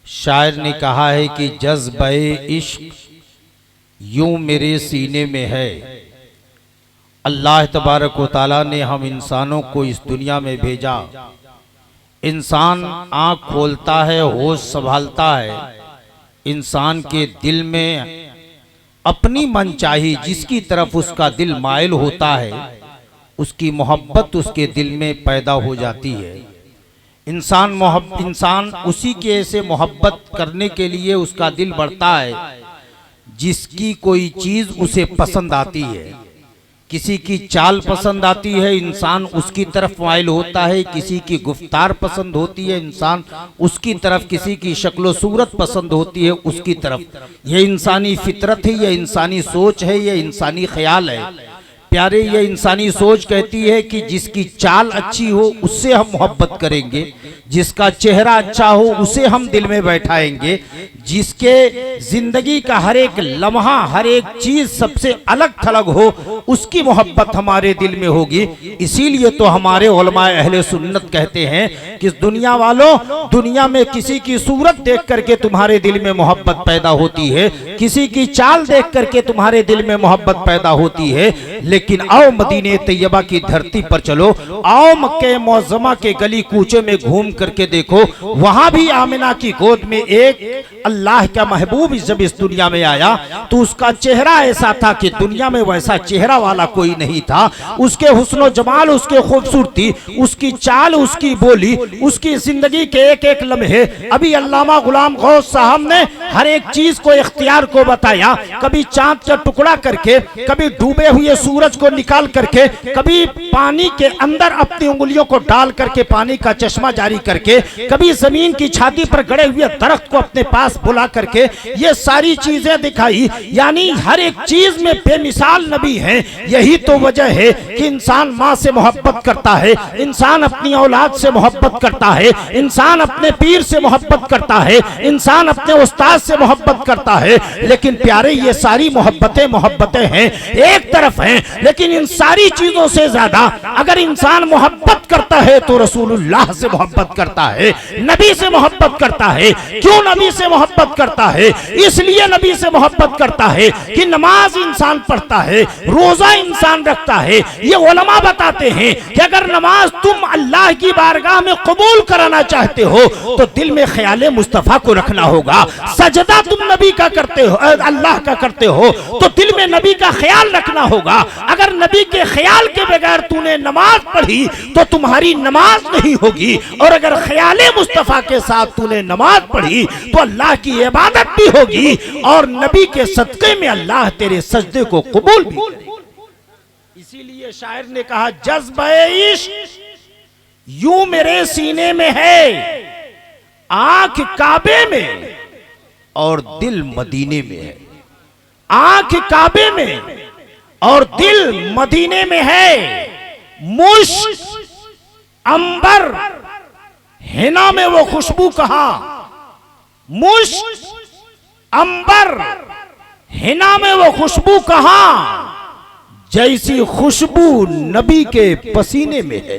शायर ने कहा है कि जज्बे इश्क यूं मेरे सीने में है। अल्लाह तबारक व तआला ने हम इंसानों को इस दुनिया में भेजा। इंसान आँख खोलता है, होश संभालता है, इंसान के दिल में अपनी मनचाही जिसकी तरफ उसका दिल माइल होता है उसकी मोहब्बत उसके दिल में पैदा हो जाती है। इंसान उसी के ऐसे मोहब्बत करने के लिए उसका दिल बढ़ता है जिसकी कोई चीज़ उसे पसंद आती है। किसी की चाल पसंद आती है, इंसान उसकी तरफ माइल होता है। किसी की गुफ्तार पसंद होती है, इंसान उसकी तरफ। किसी की शक्लो सूरत पसंद होती है, उसकी तरफ। यह इंसानी फितरत है, यह इंसानी सोच है, यह इंसानी ख्याल है। प्यारे, ये इंसानी सोच कहती है कि जिसकी चाल अच्छी हो उससे हम मोहब्बत करेंगे, जिसका चेहरा अच्छा हो उसे हम दिल में बैठाएंगे, जिसके जिंदगी का हर एक लम्हा, हर एक चीज सबसे अलग थलग हो उसकी मोहब्बत हमारे दिल में होगी। इसीलिए तो हमारे उलमाए अहले सुन्नत कहते हैं कि दुनिया वालों, दुनिया में किसी की सूरत देख करके तुम्हारे दिल में मोहब्बत पैदा होती है, किसी की चाल देख करके तुम्हारे दिल में मोहब्बत पैदा होती है, लेकिन आओ मदीने तैयबा की धरती पर चलो, आओ मक्के मौज़मा के गली कूचे में घूम करके देखो। वहां भी आमिना की गोद में एक अल्लाह का महबूब जब इस दुनिया में आया तो उसका चेहरा ऐसा था कि दुनिया में वैसा चेहरा वाला कोई नहीं था। उसके हुस्न जमाल, उसके खूबसूरती, उसकी चाल, उसकी बोली, उसकी जिंदगी के एक एक लम्हे। अभी अल्लामा गुलाम गौस साहब ने हर एक चीज को इख्तियार को बताया। कभी चांद का टुकड़ा करके, कभी डूबे हुए सूरज को निकाल करके, कभी पानी के अंदर अपनी उंगलियों को डाल करके पानी का चश्मा जारी करके, कभी जमीन की छाती पर गड़े हुए दरख्त को अपने पास बुला करके, ये सारी चीजें दिखाई। यानी हर एक चीज में बेमिसाल नबी हैं। यही तो वजह है कि इंसान माँ से मोहब्बत करता है, इंसान अपनी औलाद से मोहब्बत करता है, इंसान अपने पीर से मोहब्बत करता है, इंसान अपने उस्ताद से मोहब्बत करता है। लेकिन प्यारे, ये सारी मोहब्बतें हैं, एक तरफ हैं, लेकिन इन सारी चीजों से ज्यादा अगर इंसान मोहब्बत करता है तो रसूलुल्लाह से मोहब्बत करता है, नबी से मोहब्बत करता है। क्यों नबी से मोहब्बत करता है? इसलिए नबी से मोहब्बत करता है कि नमाज इंसान पढ़ता है, रोजा इंसान रखता है। ये उलमा बताते हैं कि अगर नमाज तुम अल्लाह की बारगाह में कबूल कराना चाहते हो तो दिल में ख्याले मुस्तफा को रखना होगा। सजदा तुम नबी का करते हो, अल्लाह का करते हो, तो दिल में नबी का ख्याल रखना होगा। अगर नबी के ख्याल के बगैर तूने नमाज पढ़ी तो तुम्हारी नमाज नहीं होगी, और अगर ख्याले मुस्तफा के साथ तूने नमाज पढ़ी तो अल्लाह की इबादत भी होगी, और नबी के सदक़े में अल्लाह तेरे सजदे को कबूल भी करेगा। इसीलिए शायर ने कहा, जज्बे इश्क यूं मेरे सीने में है, आंख काबे में और दिल मदीने में है। आंख काबे में और दिल मदीने में है। मुश्क अंबर हिना में वो खुशबू कहां, मुश्क अंबर हिना में वो खुशबू कहां, जैसी खुशबू नबी के पसीने में है,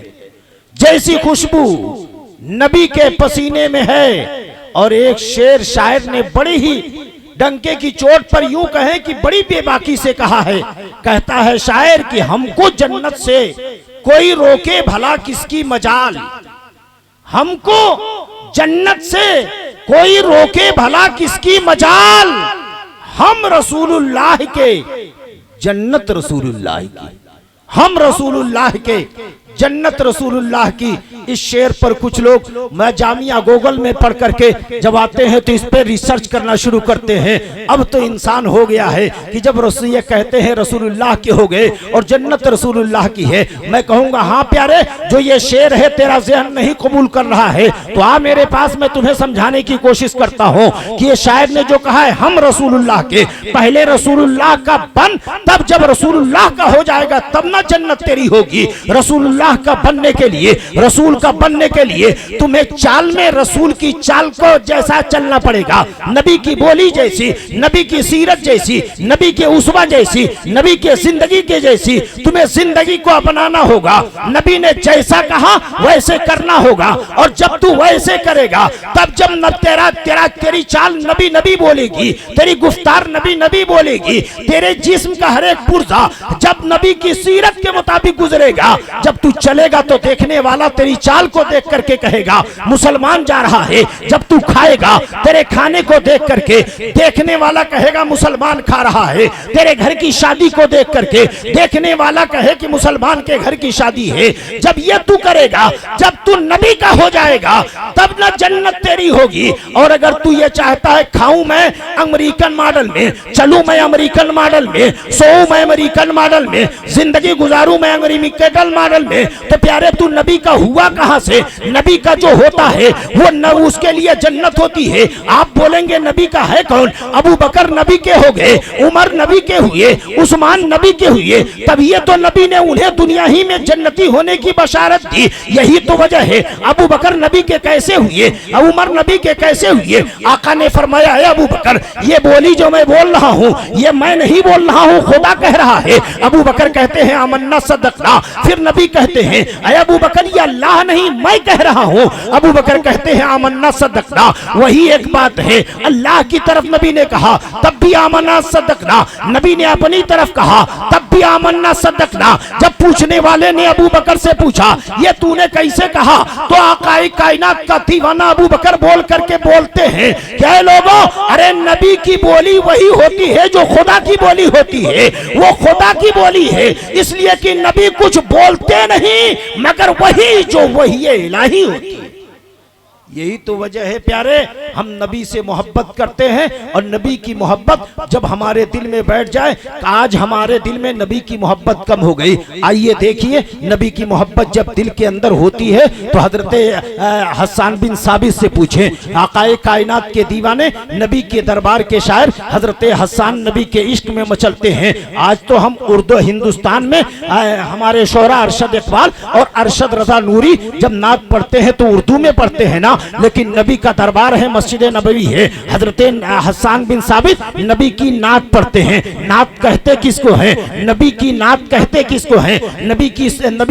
जैसी खुशबू नबी के पसीने में है। और एक शेर शायर ने बड़ी ही डंके की चोट पर यूं कहे कि बड़ी बेबाकी से कहा है। कहता है शायर कि हमको जन्नत से कोई रोके भला किसकी मजाल, हमको जन्नत से कोई रोके भला किसकी मजाल, हम रसूलुल्लाह के जन्नत रसूलुल्लाह की, हम रसूलुल्लाह के जन्नत रसूलुल्लाह की। इस शेर पर कुछ लोग, मैं जामिया गूगल में पढ़ करके जब आते हैं तो इस पर रिसर्च करना शुरू करते हैं। अब तो इंसान हो गया है कि जब रसूल ये कहते हैं रसूलुल्लाह के हो गए और जन्नत रसूलुल्लाह की है। मैं कहूंगा, हाँ प्यारे, जो ये शेर है तेरा ज़हन नहीं कबूल कर रहा है तो आ मेरे पास, मैं तुम्हें समझाने की कोशिश करता हूँ कि ये शायर ने जो कहा है हम रसूलुल्लाह के, पहले रसूलुल्लाह का बन, तब जब रसूलुल्लाह का हो जाएगा तब ना जन्नत तेरी होगी। रसूलुल्लाह अल्लाह का बनने के लिए, रसूल का बनने के लिए तुम्हें चाल में रसूल की चाल को जैसा चलना पड़ेगा, नबी की बोली जैसी, नबी की सीरत जैसी, नबी के उसवा जैसी, नबी के जिंदगी के जैसी तुम्हें जिंदगी को अपनाना होगा। नबी ने जैसा कहा वैसे करना होगा, और जब तू वैसे करेगा तब जब न तेरी चाल नबी नबी बोलेगी, तेरी गुफ्तार नबी नबी बोलेगी, तेरे जिस्म का हर एक पुर्जा जब नबी की सीरत के मुताबिक गुजरेगा, जब तू चलेगा तो देखने वाला तेरी चाल को देख करके कहेगा मुसलमान जा रहा है। जब तू खाएगा तेरे खाने को देख करके देखने वाला कहेगा मुसलमान खा रहा है। तेरे घर की शादी को देख करके देखने वाला कहे कि मुसलमान के घर की शादी है। जब ये तू करेगा, जब तू नबी का हो जाएगा, तब ना जन्नत तेरी होगी। और अगर तू ये चाहता है खाऊं मैं अमेरिकन मॉडल में, चलूं मैं अमेरिकन मॉडल में, सोऊं मैं अमेरिकन मॉडल में, जिंदगी गुजारूं मैं अमेरिकन मॉडल में, तो प्यारे तू नबी का हुआ कहां से? नबी का जो होता है वो न उसके लिए जन्नत होती है। आप बोलेंगे नबी का है कौन? अबू बकर नबी के हो गए, उमर नबी के हुए, उस्मान नबी के हुए, तब ये तो नबी ने उन्हें दुनिया ही में जन्नती होने की बशारत दी। यही तो वजह है। अबू बकर नबी के कैसे हुए, उमर नबी के कैसे हुए? आका ने फरमाया है अबू बकर ये बोली जो मैं बोल रहा हूँ ये मैं नहीं बोल रहा हूँ, खुदा कह रहा है। अबू बकर कहते हैं आमन्ना सदकना। फिर नबी कहते हैं अय अबू बकर ये अल्लाह नहीं मैं कह रहा हूँ। अबू बकर कहते हैं आमन्ना सदकना। वही एक बात है, अल्लाह की तरफ नबी ने कहा तब भी आमन्ना सदकना, नबी ने अपनी तरफ कहा तब भी आमन्ना सदकना। जब पूछने वाले ने अबू बकर से पूछा ये तूने कैसे कहा, तो आकाए कायनात का दीवाना अबू बकर बोल करके बोलते हैं क्या लोगों, अरे नबी की बोली वही होती है जो खुदा की बोली होती है। वो खुदा की बोली है इसलिए कि नबी कुछ बोलते नहीं मगर वही जो वही इलाही होती है। यही तो वजह है प्यारे हम नबी से मोहब्बत करते हैं। और नबी की मोहब्बत जब हमारे दिल में बैठ जाए, आज हमारे दिल में नबी की मोहब्बत कम हो गई। आइए देखिए नबी की मोहब्बत जब दिल के अंदर होती है तो हजरत हसन बिन साबित से पूछे, आकाए कायनात के दीवाने नबी के दरबार के शायर हजरत हसन नबी के इश्क में मचलते हैं। आज तो हम उर्दू हिंदुस्तान में हमारे शोरा अरशद इकबाल और अरशद रजा नूरी जब नात पढ़ते हैं तो उर्दू में पढ़ते हैं ना, लेकिन नबी का दरबार है, मस्जिद नबवी है। हजरत हसन बिन साबित नबी की नात पढ़ते हैं। नात कहते किसको है? नबी की नात कहते किसको है? नबी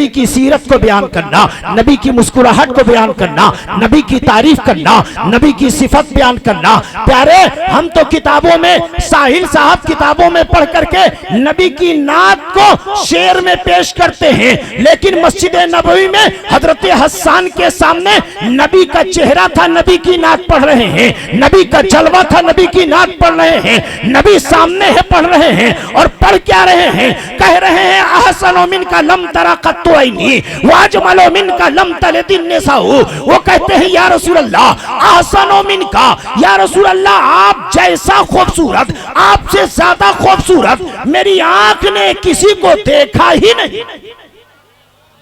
की सीरत को बयान करना, नबी की मुस्कुराहट को बयान करना, नबी की तारीफ करना, नबी की सिफत बयान करना। प्यारे हम तो किताबों में साहिल साहब किताबों में पढ़ करके नबी की नात को शेर में पेश करते हैं, लेकिन मस्जिद नबवी में हजरत हसन के सामने नबी का चेहरा था, नबी की नात पढ़ रहे हैं, नबी का जलवा था, नबी की नात पढ़ रहे हैं, नबी सामने है पढ़ रहे हैं। और पढ़ क्या रहे हैं? कह रहे हैं अहसनो मिनका लम तरा कत्तु ऐनी वाजमलो मिनका लम तलदिन निसाउ। वो कहते हैं या रसूल अल्लाह अहसनो मिनका, या रसूल अल्लाह आप जैसा खूबसूरत, आपसे ज्यादा खूबसूरत मेरी आंख ने किसी को देखा ही नहीं।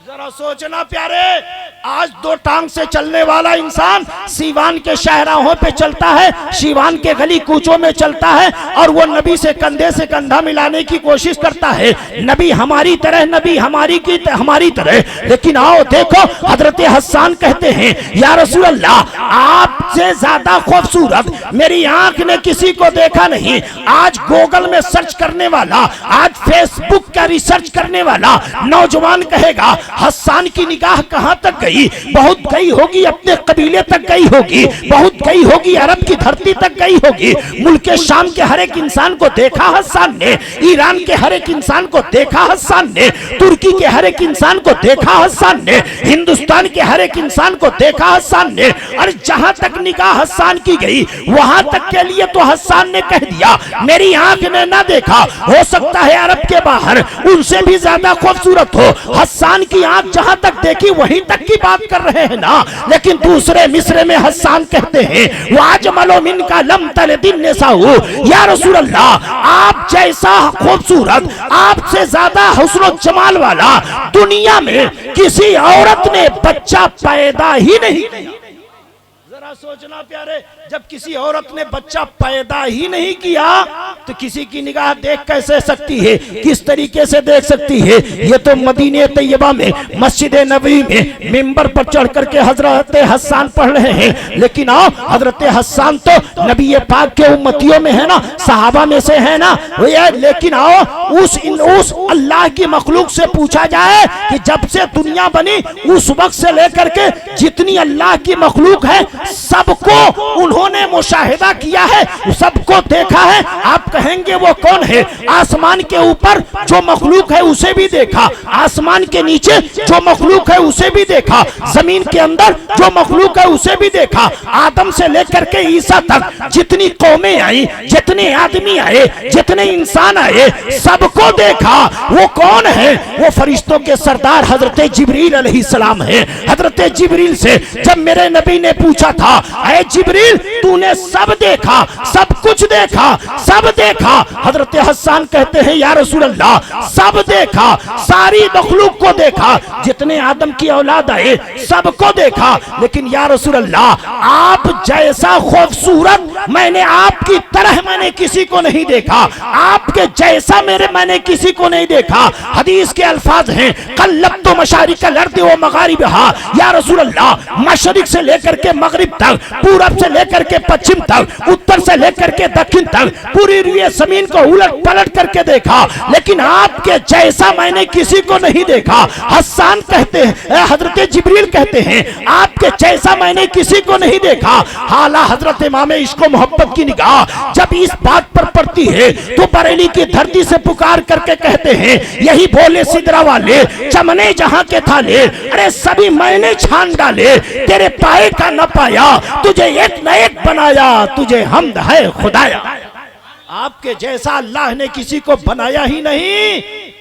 जरा सोचना प्यारे, आज दो टांग से चलने वाला इंसान सीवान के शाहराहों पे चलता है, सीवान के गली कूचों में चलता है और वो नबी से कंधे से कंधा मिलाने की कोशिश करता है। नबी हमारी तरह, नबी हमारी तरह। लेकिन आओ देखो हजरत हसन कहते हैं या रसूल अल्लाह आपसे ज्यादा खूबसूरत मेरी आंख ने किसी को देखा नहीं। आज गूगल में सर्च करने वाला, आज फेसबुक का रिसर्च करने वाला नौजवान कहेगा हसन की निगाह कहां तक गई? बहुत गई होगी, अपने कबीले तक गई होगी, बहुत गई होगी, अरब की धरती तक गई होगी। मुल्क शाम के हर एक इंसान को देखा हसन ने, ईरान के हर एक इंसान को देखा हसन ने, तुर्की के हर एक इंसान को देखा हसन ने, हिंदुस्तान के हर एक इंसान को देखा हसन ने। और जहां तक निगाह हसन की गई वहां तक के लिए तो हसन ने कह दिया मेरी आंख ने ना देखा, हो सकता है अरब के बाहर उनसे भी ज्यादा खूबसूरत हो। हसन की आंख जहां तक देखी वहीं तक की बात कर रहे हैं ना। लेकिन दूसरे मिसरे में हसन कहते हैं वाजमलो मिनका लम तलदिन निसाउ, या रसूल अल्लाह आप जैसा खूबसूरत, आपसे ज्यादा हुस्न जमाल वाला दुनिया में किसी औरत ने बच्चा पैदा ही नहीं किया। जरा सोचना प्यारे, जब किसी औरत ने बच्चा पैदा ही नहीं किया तो किसी की निगाह देख कैसे सकती है, किस तरीके से देख सकती है? ये तो मदीने तैयबा में मस्जिद नबवी में मिंबर पर चढ़ करके हजरत हसन पढ़ रहे हैं। लेकिन आओ, हजरत हसन तो नबी पाक के उम्मतियों में है ना, सहाबा में से है ना। लेकिन आओ उस अल्लाह की मखलूक से पूछा जाए कि जब से दुनिया बनी उस वक्त से लेकर के जितनी अल्लाह की मखलूक है सबको उन्होंने मुशाहिदा किया है, सबको देखा है। आप कहेंगे वो कौन है? आसमान के ऊपर जो मखलूक है उसे भी देखा, आसमान के नीचे जो मखलूक है उसे भी देखा, जमीन के अंदर जो मखलूक है उसे भी देखा। आदम से लेकर के ईसा तक जितनी कौमें आई, जितने आदमी आए, जितने इंसान आए, सबको देखा। वो कौन है? वो फरिश्तों के सरदार हजरत जिब्रील अलैहिस्सलाम है। हजरत जिब्रील से जब मेरे नबी ने पूछा था, ऐ जिब्रील तूने सब देखा, सब कुछ देखा, सब देखा? हजरत हसन कहते हैं या रसूल अल्लाह सब देखा, सारी मखलूक को देखा, जितने आदम की औलाद आए सबको देखा। लेकिन या रसूल अल्लाह आप जैसा खूबसूरत मैंने आपकी तरह मैंने किसी को नहीं देखा, आपके जैसा मैंने किसी को नहीं देखा। हदीस के अल्फाज हैं, कल्लब्तु मशारिकल अर्दि व मगारिबहा, या रसूल अल्लाह मशरिक से लेकर के मगरिब तक, पूरब से लेकर के पश्चिम तक, उत्तर से लेकर के दक्षिण तक पूरी रुए जमीन को उलट पलट करके देखा, लेकिन आपके जैसा मैंने किसी को नहीं देखा। हसन कहते हैं, हजरत जिब्रील कहते हैं आपके जैसा मैंने किसी को नहीं देखा। हाला हजरत इमाम इश्क व मोहब्बत की निगाह जब इस बात पर पड़ती है तो बरेली की धरती से पुकार करके कहते हैं, यही बोले सिदरा वाले चमने जहां के थाले, अरे सभी मैंने छान डाले, तेरे पाए का न पाया, तुझे एक न एक बनाया, तुझे हमद है खुदाया। आपके जैसा अल्लाह ने किसी को बनाया ही नहीं,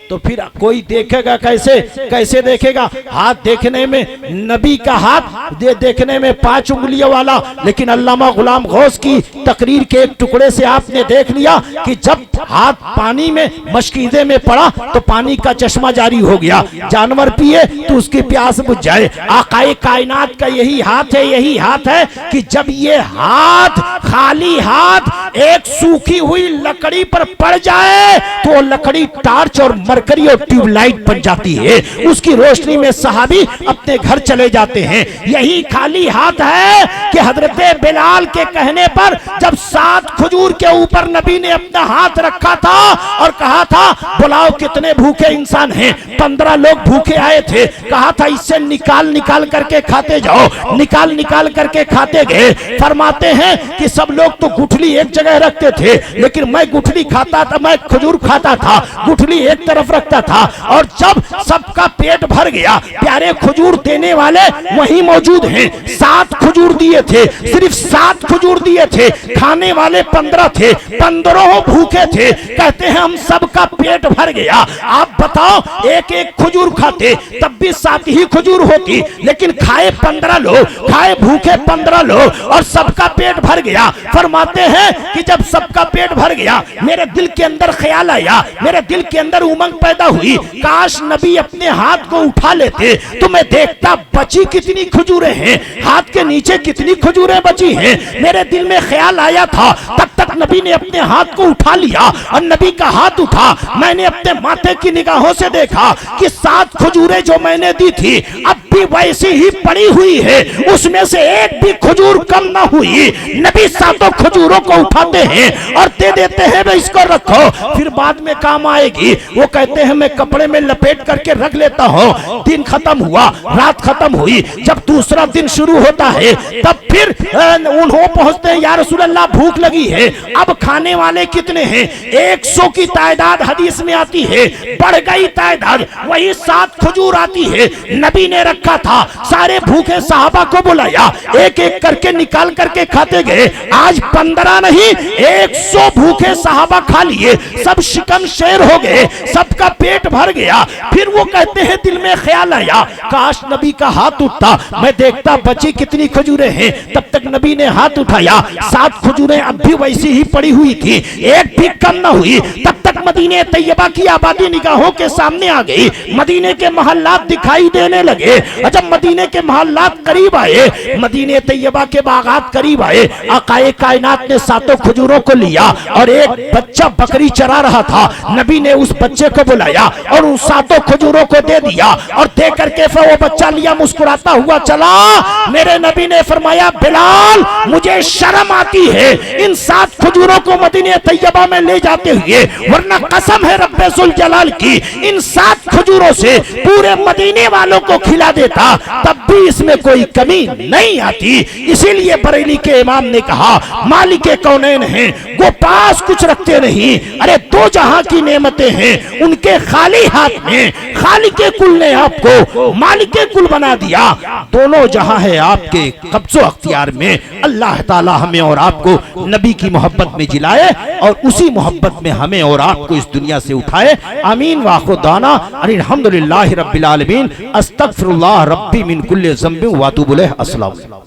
तो फिर कोई देखेगा कैसे? कैसे देखेगा? हाथ देखने में नबी का हाथ देखने में 5 उंगलियों वाला, लेकिन अल्लामा गुलाम गौस की तकरीर के एक टुकड़े से आपने देख लिया कि जब हाथ पानी में मशकीदे में पड़ा तो पानी का चश्मा जारी हो गया, जानवर पिए तो उसकी प्यास बुझ जाए। आकाए कायनात का यही हाथ है, यही हाथ है कि जब ये हाथ खाली हाथ एक सूखी हुई लकड़ी पर पड़ जाए तो वो लकड़ी टार्च और मरकरी और ट्यूबलाइट बन जाती है, उसकी रोशनी में सहाबी अपने घर चले जाते हैं। यही खाली हाथ है कि हजरत बिलाल के कहने पर जब 7 खजूर के ऊपर नबी ने अपना हाथ रखा था और कहा था बुलाओ कितने भूखे इंसान हैं, 15 लोग भूखे आए थे, कहा था इससे निकाल निकाल करके खाते जाओ, निकाल निकाल करके खाते गए। फरमाते हैं कि सब लोग तो गुठली एक जगह रखते थे, लेकिन मैं गुठली खाता था, मैं खजूर खाता था, गुठली एक तरफ रखता था, और जब सबका पेट भर गया, प्यारे खजूर देने वाले वहीं मौजूद हैं, 7 खजूर दिए थे, सिर्फ 7 खजूर दिए थे, खाने वाले 15 थे, 15 भूखे थे। कहते हैं हम सबका पेट भर गया। आप बताओ एक एक खजूर खाते तब भी 7 ही खजूर होती, लेकिन खाए 15 लोग, खाए भूखे 15 लोग और सबका पेट भर गया। फरमाते हैं कि जब सबका पेट भर गया मेरे दिल के अंदर ख्याल आया, मेरे दिल के अंदर उमंग पैदा हुई, काश नबी अपने हाथ को उठा लेते तो मैं देखता बची कितनी खजूरें हैं, हाथ के नीचे कितनी खजूरें बची हैं। मेरे दिल में ख्याल आया था, तब तक नबी ने अपने हाथ को उठा लिया और नबी का हाथ उठा, मैंने अपने माथे की निगाहों से देखा कि 7 खजूरें जो मैंने दी थी अब भी वैसी ही पड़ी हुई है, उसमें से एक भी खजूर कम ना हुई। नबी 7 खजूरों को उठाते हैं और दे देते हैं, मैं इसको रखो फिर बाद में काम आएगी। वो कहते हैं मैं कपड़े में लपेट करके रख लेता हूँ। दिन खत्म हुआ, रात खत्म हुई, जब दूसरा दिन शुरू होता है तब फिर उन्होंने पहुंचते हैं, या रसूल अल्लाह भूख लगी है, अब खाने वाले कितने हैं? 100 की तादाद हदीस में आती है, बढ़ गई तादाद, वही 7 खजूर आती है। नबी ने रखा था, सारे भूखे सहाबा को बुलाया, एक एक करके निकाल करके खाते गए। आज 15 नहीं 100 भूखे सहाबा खा लिए, सब शिकम शेर हो गए, सबका पेट भर गया। फिर वो कहते हैं दिल में ख्याल आया काश नबी का हाथ उठता, मैं देखता बची कितनी खजूरें हैं। तब तक नबी ने हाथ उठाया, 7 खजूरें अब भी वैसी ही पड़ी हुई थी, एक भी कम ना हुई। तब तक मदीने तैयबा की आबादी निगाहों के सामने आ गई, मदीने के महल्लात दिखाई देने लगे। जब मदीने के महल्लात करीब आए, मदीने तैयबा के बागात करीब आए, आकाए कायनात ने सातों खजूरों को लिया और एक बच्चा बकरी चरा रहा था, नबी ने उस बच्चे को बुलाया और उन सातों खजूरों को दे दिया और दे करके फिर वो बच्चा लिया, मुस्कुराता हुआ चला। मेरे नबी ने फरमाया, बिलाल मुझे शर्म आती है इन 7 खजूरों को मदीने तैयबा में ले जाते हुए, वरना कसम है रब्बे जुल जलाल की, इन 7 खजूरों से पूरे मदीने वालों को खिला देता, तब भी इसमें कोई कमी नहीं आती। इसीलिए बरेली के इमाम ने कहा, मालिक कौनैन हैं, वो पास कुछ रखते नहीं, अरे 2 जहां की नेमतें हैं उनके खाली हाथ में खालिक कुल ने आपको मालिक कुल बना दिया। दोनों जहां है आपके कब्जो अख्तियार में। अल्लाह ताला हमें और आपको नबी की मोहब्बत में जिलाए और उसी मोहब्बत में हमें और आपको इस दुनिया से उठाए। आमीन व आखिर दाना अल्हम्दुलिल्लाहि रब्बिल आलमीन। अस्तगफिरुल्लाह रब्बी मिन कुल्लि ज़ंबिन व अतूबु इलैह। अस्सलाम।